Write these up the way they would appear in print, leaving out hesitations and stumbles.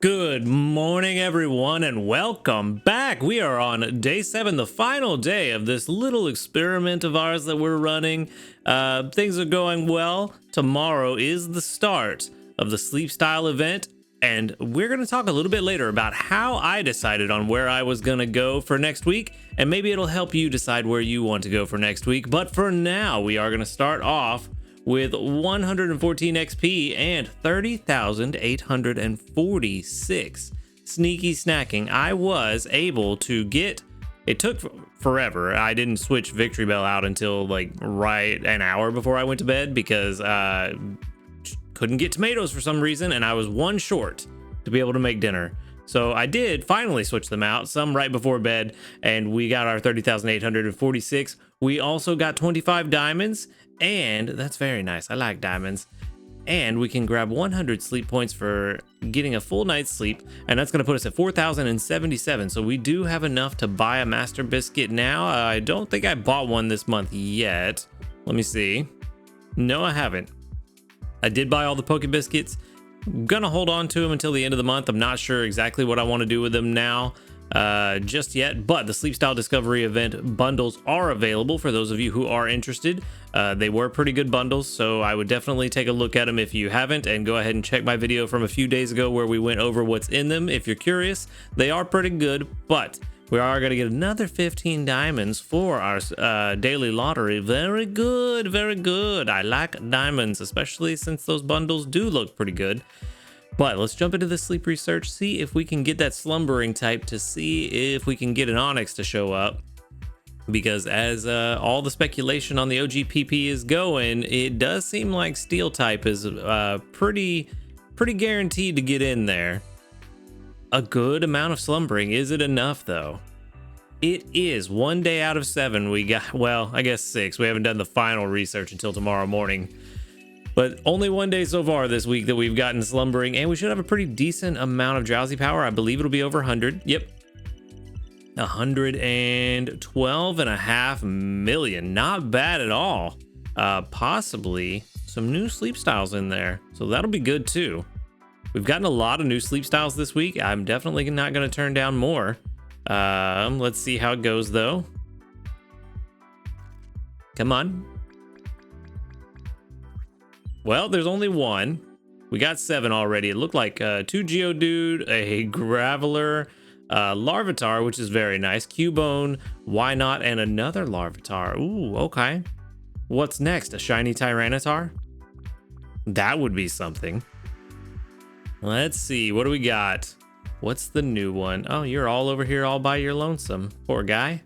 Good morning, everyone, and welcome back. We are on day 7, the final day of this little experiment of ours that we're running. Things are going well. Tomorrow is the start of the sleep style event, and we're going to talk a little bit later about how I decided on where I was going to go for next week, and maybe it'll help you decide where you want to go for next week. But for now, we are going to start off with 114 XP and 30,846 sneaky snacking. I was able to get, it took forever. I didn't switch Victory Bell out until like right an hour before I went to bed because couldn't get tomatoes for some reason, and I was one short to be able to make dinner. So I did finally switch them out, some right before bed, and we got our 30,846. We also got 25 diamonds, and that's very nice. I like diamonds. And we can grab 100 sleep points for getting a full night's sleep, and that's going to put us at 4,077. So we do have enough to buy a master biscuit now. I don't think I bought one this month yet. Let me see. No, I haven't. I did buy all the Poke Biscuits. I'm gonna hold on to them until the end of the month. I'm not sure exactly what I want to do with them now just yet, but the Sleep Style Discovery event bundles are available for those of you who are interested. They were pretty good bundles, so I would definitely take a look at them if you haven't, and go ahead and check my video from a few days ago where we went over what's in them if you're curious. They are pretty good, but we are going to get another 15 diamonds for our daily lottery. Very good, very good. I like diamonds, especially since those bundles do look pretty good. But let's jump into the sleep research, see if we can get that slumbering type, to see if we can get an Onyx to show up. Because as all the speculation on the OGPP is going, it does seem like Steel type is pretty guaranteed to get in there. A good amount of slumbering. Is it enough though? It is. 1 day out of 7 we got, well, I guess 6. We haven't done the final research until tomorrow morning. But only 1 day so far this week that we've gotten slumbering, and we should have a pretty decent amount of drowsy power. I believe it'll be over 100. Yep. 112.5 million. Not bad at all. Possibly some new sleep styles in there, so that'll be good too. We've gotten a lot of new sleep styles this week. I'm definitely not going to turn down more. Let's see how it goes though. Come on. Well, there's only one. We got 7 already. It looked like 2 Geodude, a Graveler, Larvitar, which is very nice, Cubone, Why Not, and another Larvitar. Ooh, okay. What's next? A shiny Tyranitar? That would be something. Let's see. What do we got? What's the new one? Oh, you're all over here all by your lonesome. Poor guy.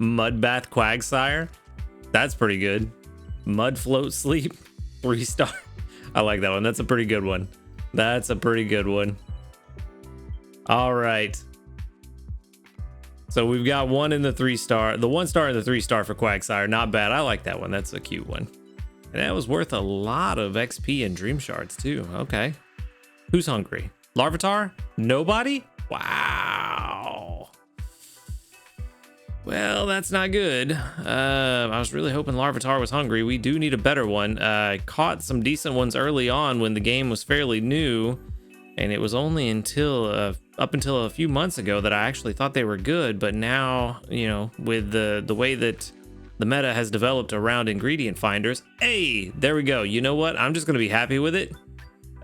Mudbath Quagsire. That's pretty good. Mud Float Sleep. 3-star. I like that one. That's a pretty good one. That's a pretty good one. All right. So we've got one in the 3-star. The 1-star and the 3-star for Quagsire. Not bad. I like that one. That's a cute one. And that was worth a lot of XP and Dream Shards too. Okay. Who's hungry? Larvitar? Nobody? Wow. Well, that's not good. I was really hoping Larvitar was hungry. We do need a better one. I caught some decent ones early on when the game was fairly new, and it was only until up until a few months ago that I actually thought they were good. But now, you know, with the way that the meta has developed around ingredient finders, hey, there we go. You know what? I'm just gonna be happy with it.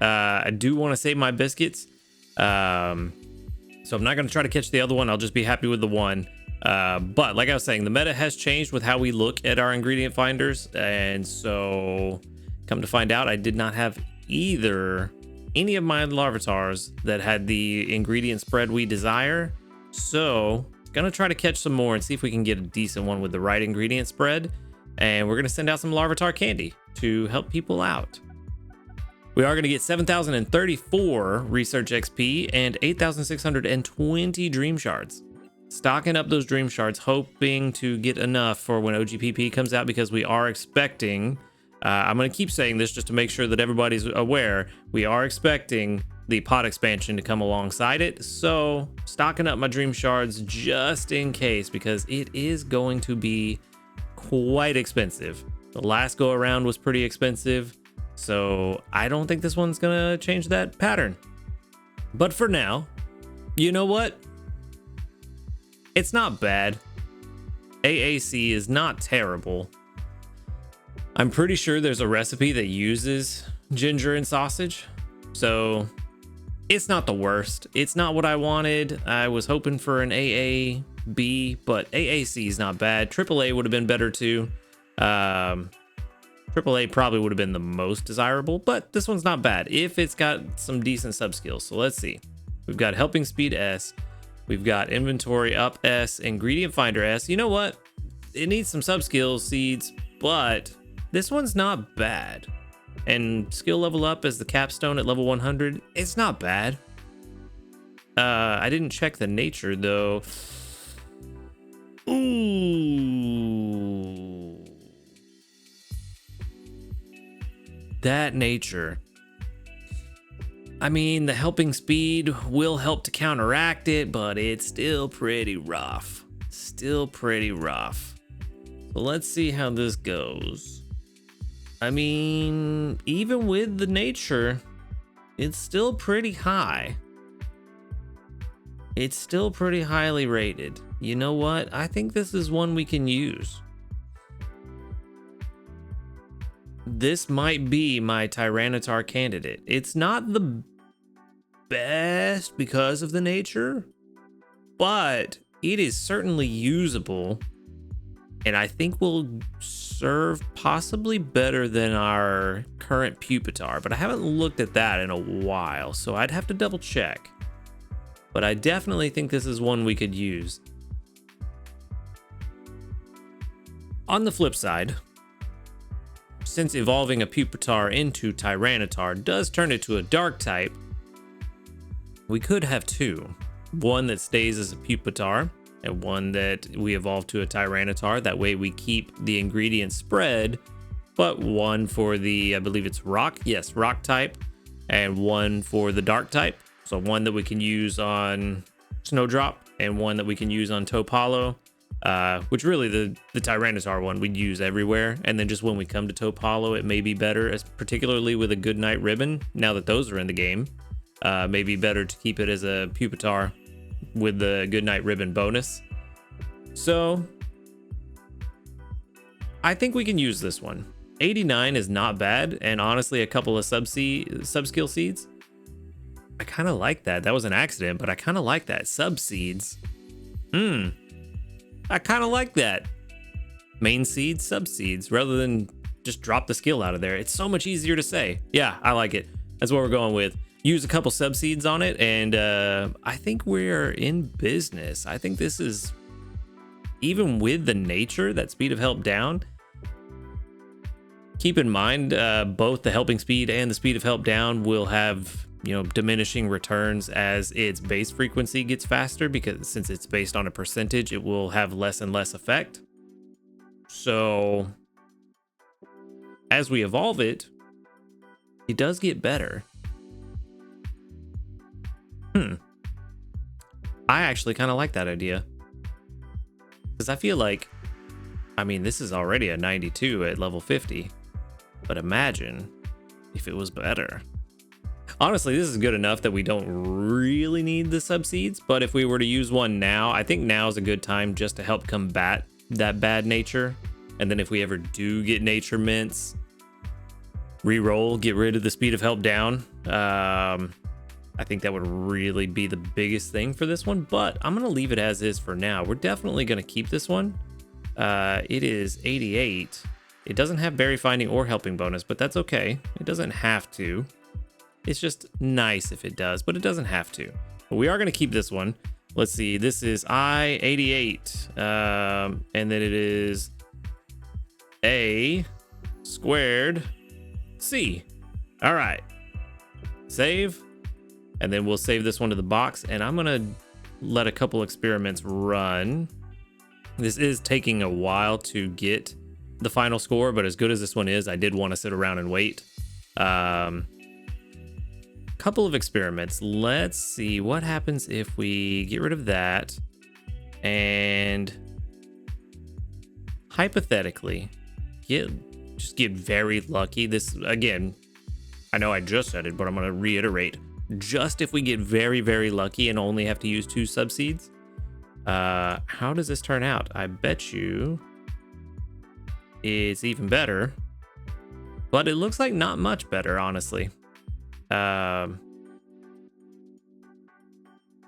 I do want to save my biscuits, so I'm not gonna try to catch the other one. I'll just be happy with the one. But like I was saying, the meta has changed with how we look at our ingredient finders, and so come to find out, I did not have any of my Larvitars that had the ingredient spread we desire. So gonna try to catch some more and see if we can get a decent one with the right ingredient spread, and we're gonna send out some Larvitar candy to help people out. We are going to get 7,034 research XP and 8,620 dream shards. Stocking up those dream shards, hoping to get enough for when OGPP comes out, because we are expecting, I'm going to keep saying this just to make sure that everybody's aware, we are expecting the pod expansion to come alongside it. So stocking up my dream shards just in case, because it is going to be quite expensive. The last go around was pretty expensive. So I don't think this one's gonna change that pattern. But for now, you know what? It's not bad. AAC is not terrible. I'm pretty sure there's a recipe that uses ginger and sausage. So it's not the worst. It's not what I wanted. I was hoping for an AAB, but AAC is not bad. AAA would have been better too. AAA probably would have been the most desirable, but this one's not bad if it's got some decent sub skills. So let's see. We've got helping speed S. We've got inventory up S, ingredient finder S. You know what? It needs some sub skills seeds, but this one's not bad. And skill level up as the capstone at level 100. It's not bad. I didn't check the nature though. Ooh. That nature. I mean, the helping speed will help to counteract it, but it's still pretty rough. Still pretty rough. So let's see how this goes. I mean, even with the nature, it's still pretty high. It's still pretty highly rated. You know what? I think this is one we can use. This might be my Tyranitar candidate. It's not the best because of the nature, but it is certainly usable, and I think will serve possibly better than our current Pupitar, but I haven't looked at that in a while, so I'd have to double check. But I definitely think this is one we could use. On the flip side, since evolving a Pupitar into Tyranitar does turn it to a dark type, we could have two. One that stays as a Pupitar and one that we evolve to a Tyranitar. That way we keep the ingredients spread, but one for the, I believe it's rock. Yes, rock type, and one for the dark type. So one that we can use on Snowdrop and one that we can use on Topalo. Which really the Tyranitar one we'd use everywhere, and then just when we come to Topalo it may be better, as particularly with a Goodnight Ribbon. Now that those are in the game, may be better to keep it as a Pupitar with the Goodnight Ribbon bonus. So I think we can use this one. 89 is not bad, and honestly a couple of sub-skill seeds. I kind of like that. That was an accident, but I kind of like that. Sub seeds. I kind of like that. Main seeds, sub seeds, rather than just drop the skill out of there. It's so much easier to say. Yeah, I like it. That's what we're going with. Use a couple sub seeds on it, and I think we're in business. I think this is, even with the nature, that speed of help down. Keep in mind, both the helping speed and the speed of help down will have, you know, diminishing returns as its base frequency gets faster, because since it's based on a percentage, it will have less and less effect. So as we evolve it, it does get better. I actually kind of like that idea, because I feel like, I mean, this is already a 92 at level 50, but imagine if it was better. Honestly, this is good enough that we don't really need the sub seeds, but if we were to use one now, I think now is a good time just to help combat that bad nature. And then if we ever do get nature mints, re-roll, get rid of the speed of help down. I think that would really be the biggest thing for this one, but I'm going to leave it as is for now. We're definitely going to keep this one. It is 88. It doesn't have berry finding or helping bonus, but that's okay. It doesn't have to. It's just nice if it does, but it doesn't have to. But we are going to keep this one. Let's see. This is I-88. And then it is A squared C. All right. Save. And then we'll save this one to the box. And I'm going to let a couple experiments run. This is taking a while to get the final score, but as good as this one is, I did want to sit around and wait. Couple of experiments. Let's see what happens if we get rid of that and hypothetically get very lucky. This, again, I know I just said it, but I'm going to reiterate. Just if we get very, very lucky and only have to use 2 subseeds. How does this turn out? I bet you it's even better. But it looks like not much better, honestly.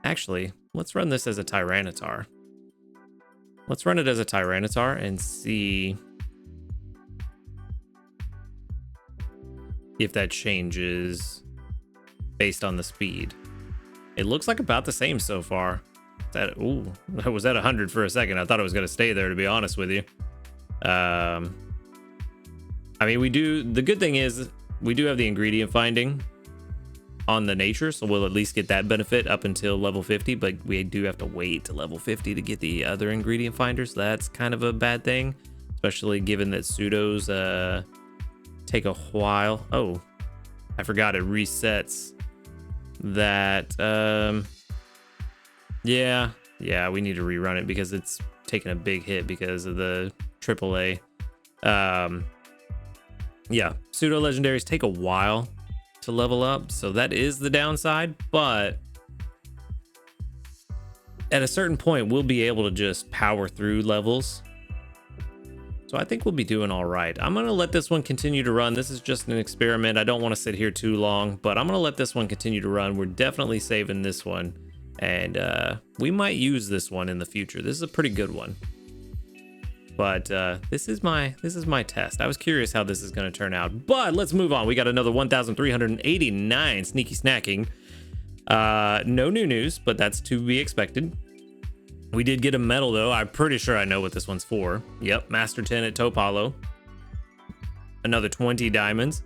Actually, let's run this as a Tyranitar. Let's run it as a Tyranitar and see if that changes based on the speed. It looks like about the same so far. Ooh, I was at 100 for a second. I thought it was going to stay there, to be honest with you. I mean, the good thing is we do have the ingredient finding on the nature, so we'll at least get that benefit up until level 50, but we do have to wait to level 50 to get the other ingredient finders. That's kind of a bad thing, especially given that pseudos take a while. Oh, I forgot it resets that. Yeah, we need to rerun it because it's taking a big hit because of the AAA. Yeah, pseudo legendaries take a while to level up, so that is the downside, but at a certain point we'll be able to just power through levels, so I think we'll be doing all right. I'm gonna let this one continue to run. This is just an experiment. I don't want to sit here too long, but I'm gonna let this one continue to run. We're definitely saving this one, and we might use this one in the future. This is a pretty good one. But this is my test. I was curious how this is going to turn out. But let's move on. We got another 1,389 sneaky snacking. No new news, but that's to be expected. We did get a medal, though. I'm pretty sure I know what this one's for. Yep, Master 10 at Topalo. Another 20 diamonds.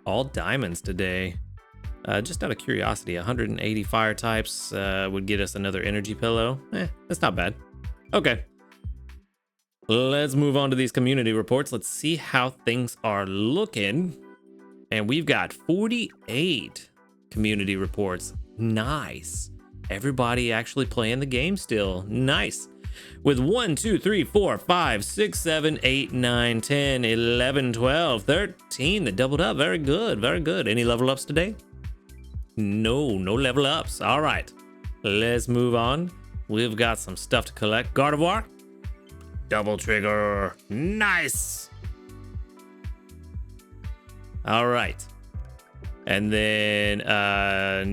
All diamonds today. Just out of curiosity, 180 fire types would get us another energy pillow. That's not bad. Okay. Let's move on to these community reports. Let's see how things are looking. And we've got 48 community reports. Nice. Everybody actually playing the game still. Nice. With 1, 2, 3, 4, 5, 6, 7, 8, 9, 10, 11, 12, 13 that doubled up. Very good. Very good. Any level ups today? No level ups. All right. Let's move on. We've got some stuff to collect. Gardevoir. Double trigger. Nice. All right. And then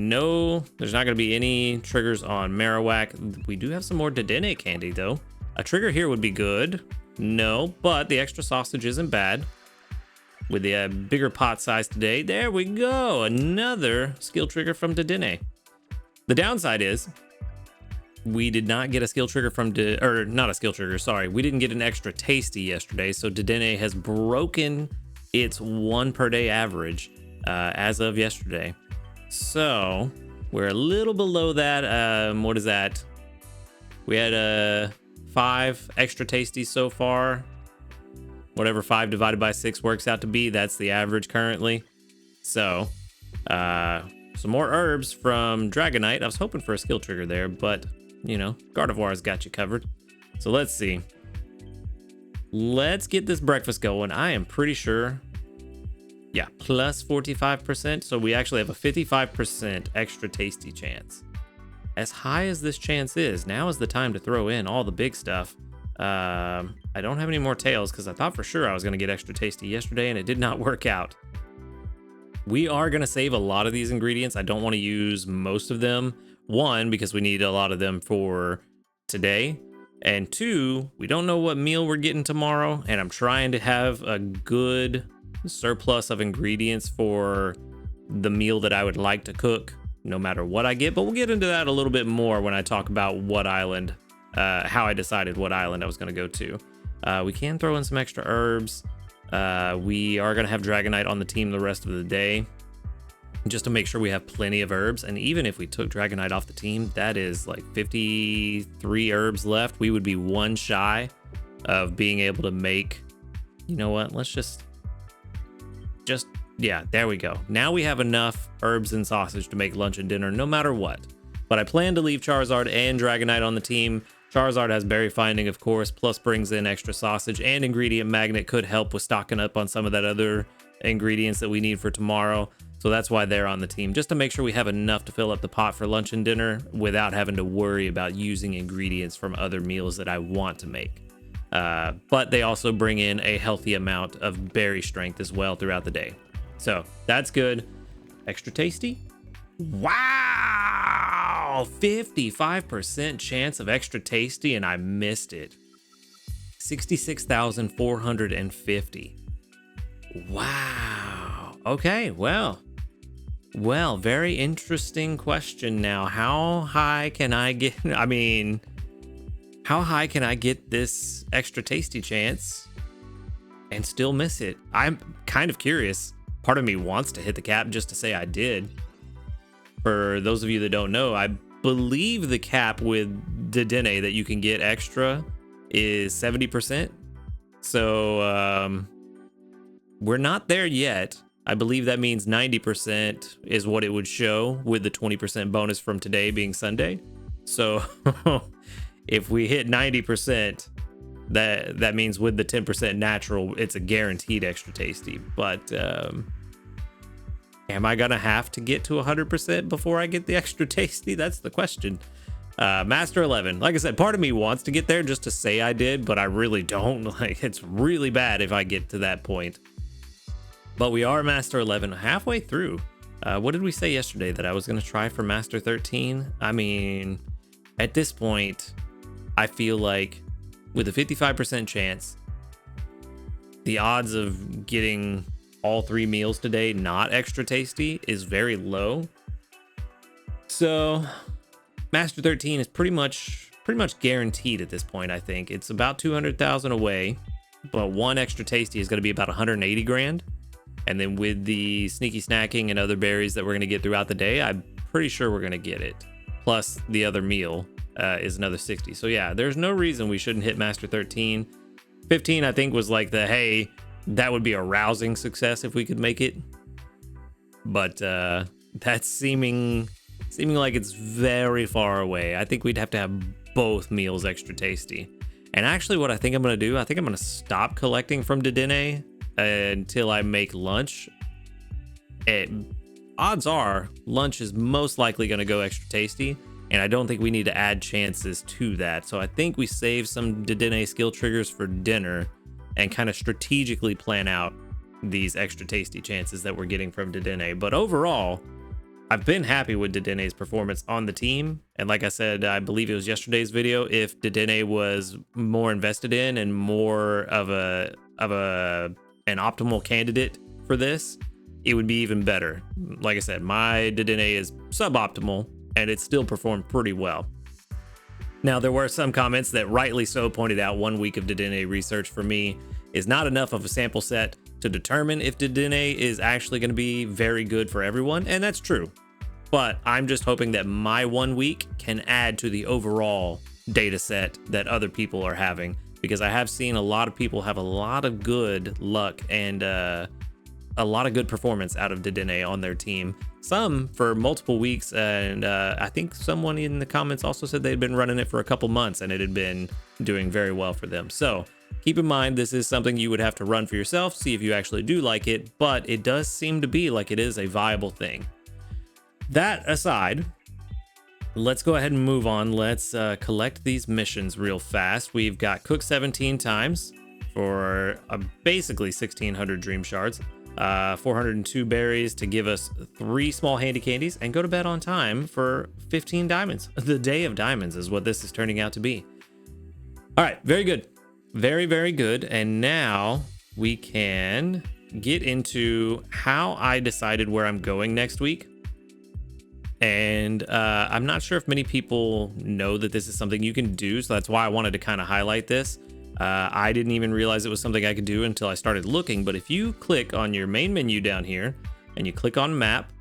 no, there's not going to be any triggers on Marowak. We do have some more Dedenne candy though. A trigger here would be good. No, but the extra sausage isn't bad. With the bigger pot size today. There we go. Another skill trigger from Dedenne. The downside is we did not get a skill trigger from, not a skill trigger, sorry. We didn't get an extra tasty yesterday, so Dedenne has broken its 1 per day average as of yesterday. So we're a little below that. What is that? We had 5 extra tasties so far. Whatever 5 divided by 6 works out to be, that's the average currently. So, some more herbs from Dragonite. I was hoping for a skill trigger there, but you know, Gardevoir's got you covered. So let's see. Let's get this breakfast going. I am pretty sure, yeah, plus 45%. So we actually have a 55% extra tasty chance. As high as this chance is, now is the time to throw in all the big stuff. I don't have any more tails because I thought for sure I was going to get extra tasty yesterday and it did not work out. We are going to save a lot of these ingredients. I don't want to use most of them. 1, because we need a lot of them for today. And 2, we don't know what meal we're getting tomorrow. And I'm trying to have a good surplus of ingredients for the meal that I would like to cook, no matter what I get. But we'll get into that a little bit more when I talk about what island, how I decided what island I was going to go to. We can throw in some extra herbs. We are going to have Dragonite on the team the rest of the day, just to make sure we have plenty of herbs. And even if we took Dragonite off the team, that is like 53 herbs left. We would be 1 shy of being able to make, you know what, let's just, yeah, there we go. Now we have enough herbs and sausage to make lunch and dinner no matter what. But I plan to leave Charizard and Dragonite on the team. Charizard has berry finding, of course, plus brings in extra sausage, and ingredient magnet could help with stocking up on some of that other ingredients that we need for tomorrow. So that's why they're on the team, just to make sure we have enough to fill up the pot for lunch and dinner without having to worry about using ingredients from other meals that I want to make. But they also bring in a healthy amount of berry strength as well throughout the day. So that's good. Extra tasty. Wow, 55% chance of extra tasty, and I missed it. 66,450. Wow. Okay, well, very interesting question now. How high can I get? I mean, how high can I get this extra tasty chance and still miss it? I'm kind of curious. Part of me wants to hit the cap just to say I did. For those of you that don't know, I believe the cap with Dedenne that you can get extra is 70%. So we're not there yet. I believe that means 90% is what it would show with the 20% bonus from today being Sunday. So if we hit 90%, that means with the 10% natural, it's a guaranteed extra tasty. But am I gonna have to get to 100% before I get the extra tasty? That's the question. Master 11, like I said, part of me wants to get there just to say I did, but I really don't. Like, it's really bad if I get to that point. But we are Master 11 halfway through. What did we say yesterday that I was gonna try for Master 13? I mean, at this point, I feel like with a 55% chance, the odds of getting all 3 meals today not extra tasty is very low. So Master 13 is pretty much guaranteed at this point. I think it's about 200,000 away, but one extra tasty is going to be about 180 grand. And then with the sneaky snacking and other berries that we're going to get throughout the day, I'm pretty sure we're going to get it. Plus the other meal is another 60. So yeah, there's no reason we shouldn't hit Master 13. 15, I think, was like the, hey, that would be a rousing success if we could make it. But that's seeming like it's very far away. I think we'd have to have both meals extra tasty. And actually what I think I'm going to do, I think I'm going to stop collecting from Dedenne until I make lunch. Odds are lunch is most likely going to go extra tasty, and I don't think we need to add chances to that. So I think we save some Dedenne skill triggers for dinner and kind of strategically plan out these extra tasty chances that we're getting from Dedenne. But overall, I've been happy with Dedenne's performance on the team. And like I said, I believe it was yesterday's video, if Dedenne was more invested in and more of an optimal candidate for this, it would be even better. Like I said, my Dedenne is suboptimal and it still performed pretty well. Now, there were some comments that rightly so pointed out 1 week of Dedenne research for me is not enough of a sample set to determine if Dedenne is actually going to be very good for everyone, and that's true. But I'm just hoping that my 1 week can add to the overall data set that other people are having, because I have seen a lot of people have a lot of good luck and a lot of good performance out of Dedenne on their team. Some for multiple weeks, and I think someone in the comments also said they'd been running it for a couple months and it had been doing very well for them. So keep in mind, this is something you would have to run for yourself, see if you actually do like it, but it does seem to be like it is a viable thing. That aside, let's go ahead and move on. Let's collect these missions real fast. We've got cook 17 times for basically 1,600 dream shards. 402 berries to give us 3 small handy candies, and go to bed on time for 15 diamonds. The day of diamonds is what this is turning out to be. All right, very good. Very, very good. And now we can get into how I decided where I'm going next week. And I'm not sure if many people know that this is something you can do, so that's why I wanted to kind of highlight this. I didn't even realize it was something I could do until I started looking, but if you click on your main menu down here and you click on map,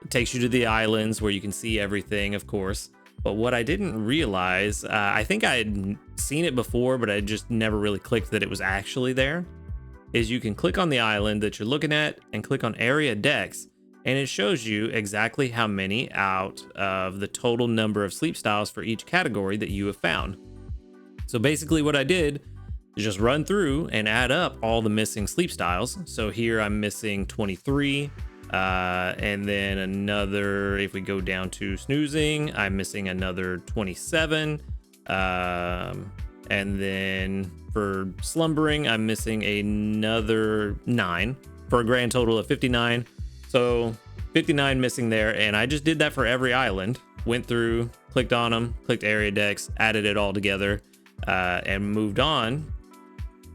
it takes you to the islands where you can see everything, of course. But what I didn't realize, I think I had seen it before, but I just never really clicked that it was actually there, is you can click on the island that you're looking at and click on area decks, and it shows you exactly how many out of the total number of sleep styles for each category that you have found. So basically what I did just run through and add up all the missing sleep styles. So here I'm missing 23, and then another, if we go down to snoozing, I'm missing another 27, and then for slumbering, I'm missing another 9 for a grand total of 59. So 59 missing there, and I just did that for every island. Went through, clicked on them, clicked area decks, added it all together, and moved on.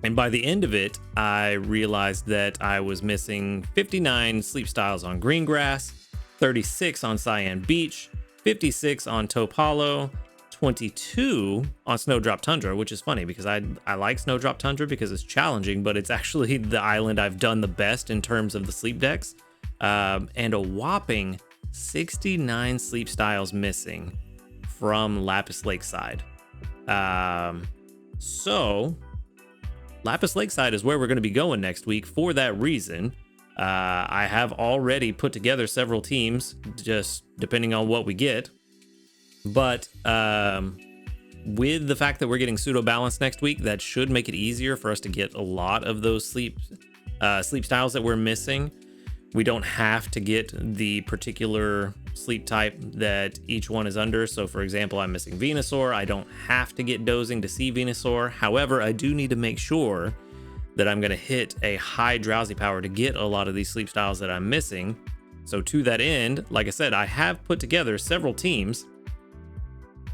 And by the end of it, I realized that I was missing 59 sleep styles on Greengrass, 36 on Cyan Beach, 56 on Taupe Hollow, 22 on Snowdrop Tundra, which is funny because I like Snowdrop Tundra because it's challenging, but it's actually the island I've done the best in terms of the sleep decks. And a whopping 69 sleep styles missing from Lapis Lakeside. So Lapis Lakeside is where we're going to be going next week for that reason. I have already put together several teams, just depending on what we get. But with the fact that we're getting pseudo balance next week, that should make it easier for us to get a lot of those sleep styles that we're missing. We don't have to get the particular sleep type that each one is under. So for example, I'm missing Venusaur. I don't have to get dozing to see Venusaur. However, I do need to make sure that I'm going to hit a high drowsy power to get a lot of these sleep styles that I'm missing. So to that end, like I said, I have put together several teams.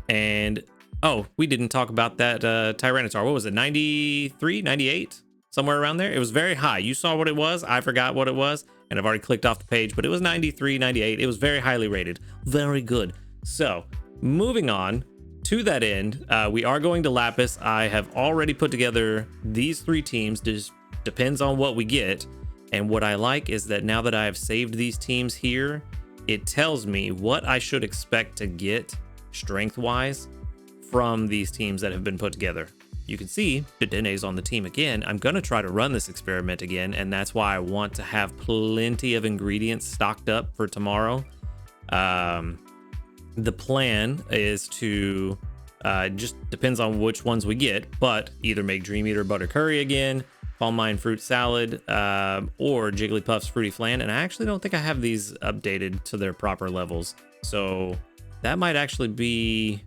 And oh, we didn't talk about that Tyranitar. What was it? 93, 98? Somewhere around there. It was very high. You saw what it was. I forgot what it was. And I've already clicked off the page, but it was 93, 98. It was very highly rated. Very good. So moving on to that end, we are going to Lapis. I have already put together these 3 teams. Just depends on what we get. And what I like is that now that I have saved these teams here, it tells me what I should expect to get strength wise from these teams that have been put together. You can see Dedene's on the team again. I'm going to try to run this experiment again, and that's why I want to have plenty of ingredients stocked up for tomorrow. The plan is to, just depends on which ones we get, but either make Dream Eater Butter Curry again, Calm Mind Fruit Salad, or Jigglypuff's Fruity Flan, and I actually don't think I have these updated to their proper levels. So that might actually be...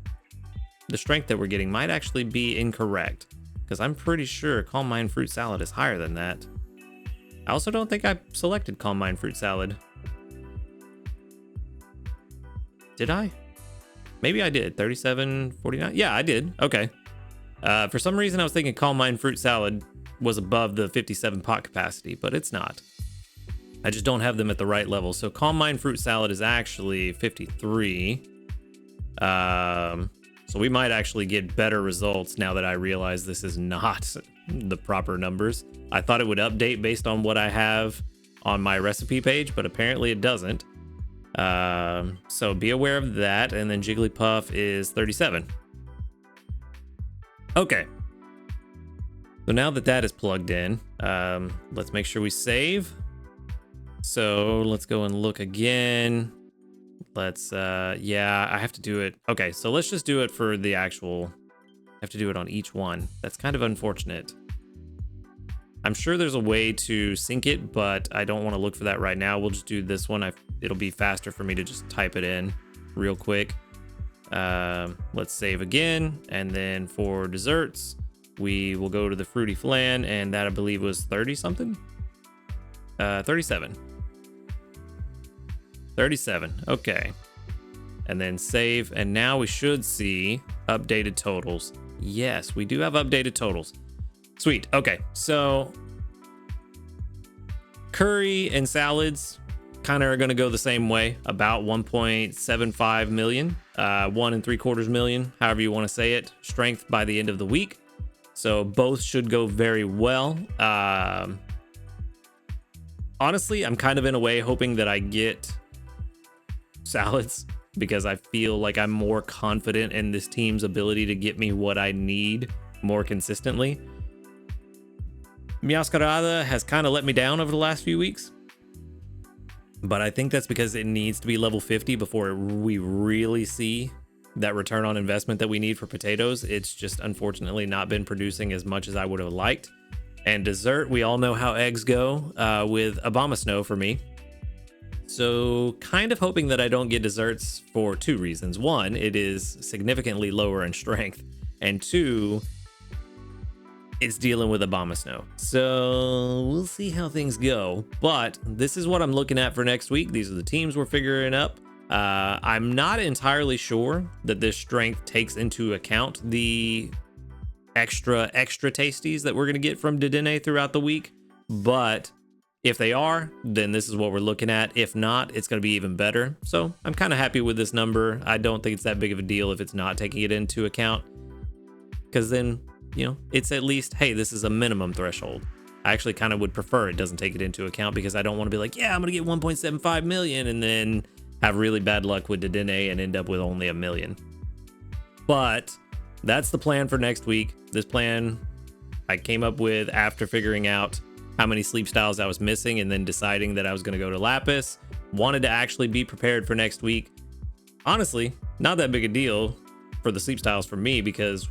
the strength that we're getting might actually be incorrect, because I'm pretty sure Calm Mind Fruit Salad is higher than that. I also don't think I selected Calm Mind Fruit Salad. Did I? Maybe I did. 37.49. Yeah, I did. Okay. For some reason, I was thinking Calm Mind Fruit Salad was above the 57 pot capacity, but it's not. I just don't have them at the right level. So Calm Mind Fruit Salad is actually 53. So we might actually get better results now that I realize this is not the proper numbers. I thought it would update based on what I have on my recipe page, but apparently it doesn't. So be aware of that. And then Jigglypuff is 37. Okay. So now that that is plugged in, let's make sure we save. So let's go and look again. Let's, yeah, I have to do it. Okay, so let's just do it for the actual, I have to do it on each one. That's kind of unfortunate. I'm sure there's a way to sync it, but I don't want to look for that right now. We'll just do this one. It'll be faster for me to just type it in real quick. Let's save again. And then for desserts, we will go to the Fruity Flan, and that I believe was 30 something? 37. 37. Okay. And then save. And now we should see updated totals. Yes, we do have updated totals. Sweet. Okay. So curry and salads kind of are going to go the same way. About 1.75 million. 1.75 million. However you want to say it. Strength by the end of the week. So both should go very well. Honestly, I'm kind of in a way hoping that I get salads, because I feel like I'm more confident in this team's ability to get me what I need more consistently. Meowscarada has kind of let me down over the last few weeks, but I think that's because it needs to be level 50 before we really see that return on investment that we need for potatoes. It's just unfortunately not been producing as much as I would have liked. And dessert, we all know how eggs go with Obama Snow for me. So kind of hoping that I don't get desserts for two reasons. One, it is significantly lower in strength. And two, it's dealing with Obama Snow. So we'll see how things go. But this is what I'm looking at for next week. These are the teams we're figuring up. I'm not entirely sure that this strength takes into account the extra tasties that we're going to get from Dedenne throughout the week. But if they are, then this is what we're looking at. If not, it's going to be even better. So I'm kind of happy with this number. I don't think it's that big of a deal if it's not taking it into account. Because then, you know, it's at least, hey, this is a minimum threshold. I actually kind of would prefer it doesn't take it into account, because I don't want to be like, yeah, I'm going to get 1.75 million and then have really bad luck with Dedenne and end up with only $1 million. But that's the plan for next week. This plan I came up with after figuring out how many sleep styles I was missing and then deciding that I was going to go to Lapis. Wanted to actually be prepared for next week. Honestly, not that big a deal for the sleep styles for me, because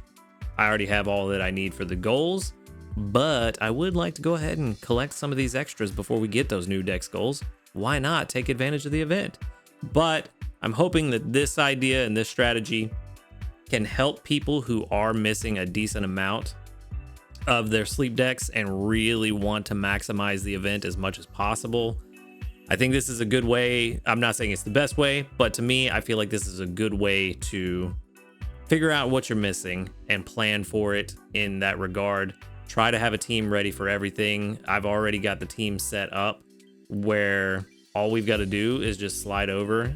I already have all that I need for the goals. But I would like to go ahead and collect some of these extras before we get those new Dex goals. Why not take advantage of the event? But I'm hoping that this idea and this strategy can help people who are missing a decent amount of their sleep decks and really want to maximize the event as much as possible. I think this is a good way. I'm not saying it's the best way, but to me, I feel like this is a good way to figure out what you're missing and plan for it in that regard. Try to have a team ready for everything. I've already got the team set up where all we've got to do is just slide over.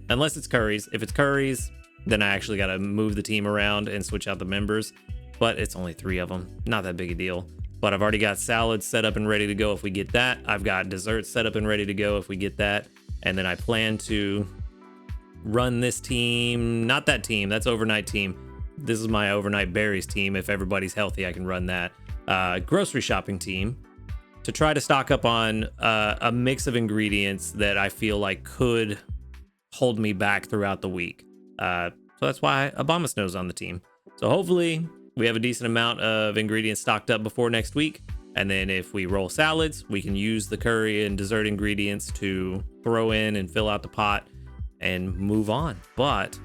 Unless it's Curry's. If it's Curry's, then I actually got to move the team around and switch out the members. But it's only 3 of them. Not that big a deal. But I've already got salads set up and ready to go if we get that. I've got desserts set up and ready to go if we get that. And then I plan to run this team. Not that team. That's overnight team. This is my overnight berries team. If everybody's healthy, I can run that. Grocery shopping team to try to stock up on a mix of ingredients that I feel like could hold me back throughout the week. So that's why Obama Snow's on the team. So hopefully we have a decent amount of ingredients stocked up before next week. And then if we roll salads, we can use the curry and dessert ingredients to throw in and fill out the pot and move on. But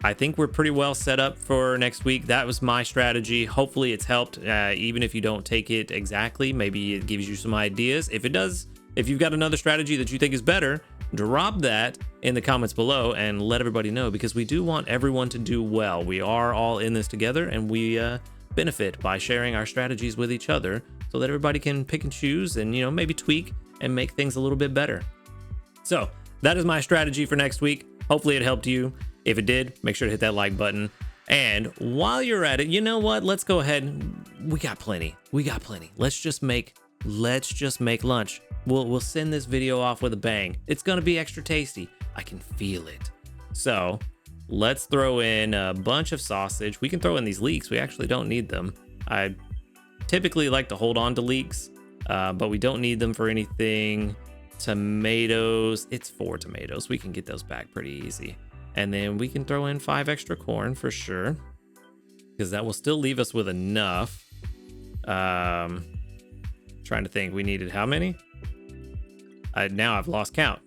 I think we're pretty well set up for next week. That was my strategy. Hopefully it's helped. Even if you don't take it exactly, maybe it gives you some ideas. If it does, if you've got another strategy that you think is better, drop that in the comments below and let everybody know, because we do want everyone to do well. We are all in this together, and we benefit by sharing our strategies with each other so that everybody can pick and choose and, you know, maybe tweak and make things a little bit better. So that is my strategy for next week. Hopefully it helped you. If it did, make sure to hit that like button. And while you're at it, you know what? Let's go ahead. We got plenty. Let's just make lunch. We'll send this video off with a bang. It's gonna be extra tasty. I can feel it. So let's throw in a bunch of sausage. We can throw in these leeks. We actually don't need them. I typically like to hold on to leeks, but we don't need them for anything. Tomatoes. It's 4 tomatoes. We can get those back pretty easy. And then we can throw in 5 extra corn for sure, because that will still leave us with enough. Trying to think, we needed how many? Now I've lost count.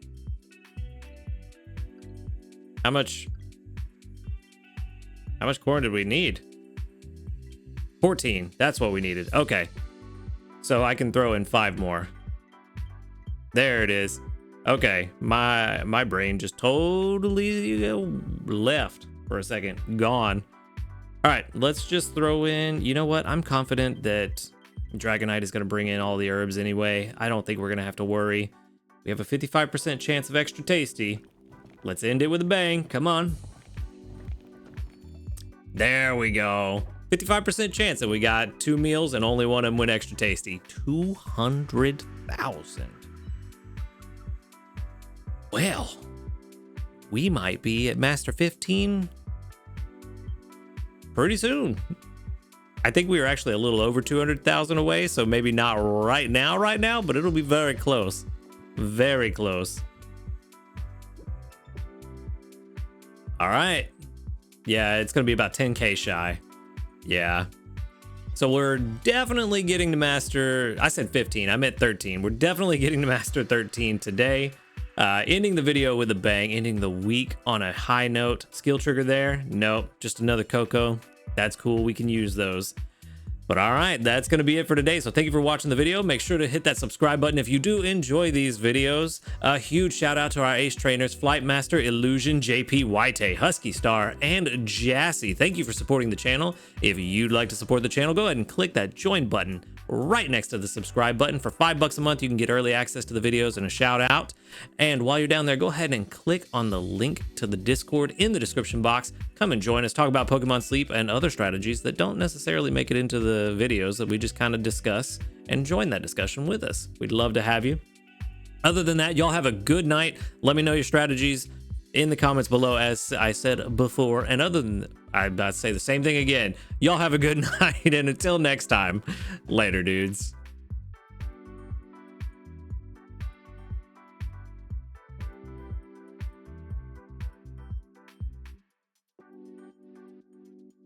How much corn did we need? 14. That's what we needed. Okay. So I can throw in 5 more. There it is. Okay, my brain just totally left for a second. Gone. All right, let's just throw in, you know what? I'm confident that Dragonite is going to bring in all the herbs anyway. I don't think we're going to have to worry. We have a 55% chance of extra tasty. Let's end it with a bang. Come on. There we go. 55% chance that we got 2 meals and only one of them went extra tasty. 200,000. Well, we might be at Master 15 pretty soon. I think we were actually a little over 200,000 away, so maybe not right now, but it'll be very close. Very close. All right, Yeah, it's going to be about 10k shy. Yeah. So we're definitely getting to master, I said 15, I meant 13. We're definitely getting to master 13 today. Ending the video with a bang, ending the week on a high note. Skill trigger there? Nope, just another Coco. That's cool, we can use those. But all right, that's going to be it for today. So thank you for watching the video. Make sure to hit that subscribe button if you do enjoy these videos. A huge shout out to our ace trainers, Flight Master, Illusion, JP, White, Husky Star, and Jassy. Thank you for supporting the channel. If you'd like to support the channel, go ahead and click that join button right next to the subscribe button. For $5 a month, you can get early access to the videos and a shout out. And while you're down there, go ahead and click on the link to the Discord in the description box. Come and join us, talk about Pokemon Sleep and other strategies that don't necessarily make it into the videos that we just kind of discuss, and join that discussion with us. We'd love to have you. Other than that, y'all have a good night. Let me know your strategies in the comments below, as I said before. And other than, I'd say the same thing again. Y'all have a good night, and until next time, later, dudes.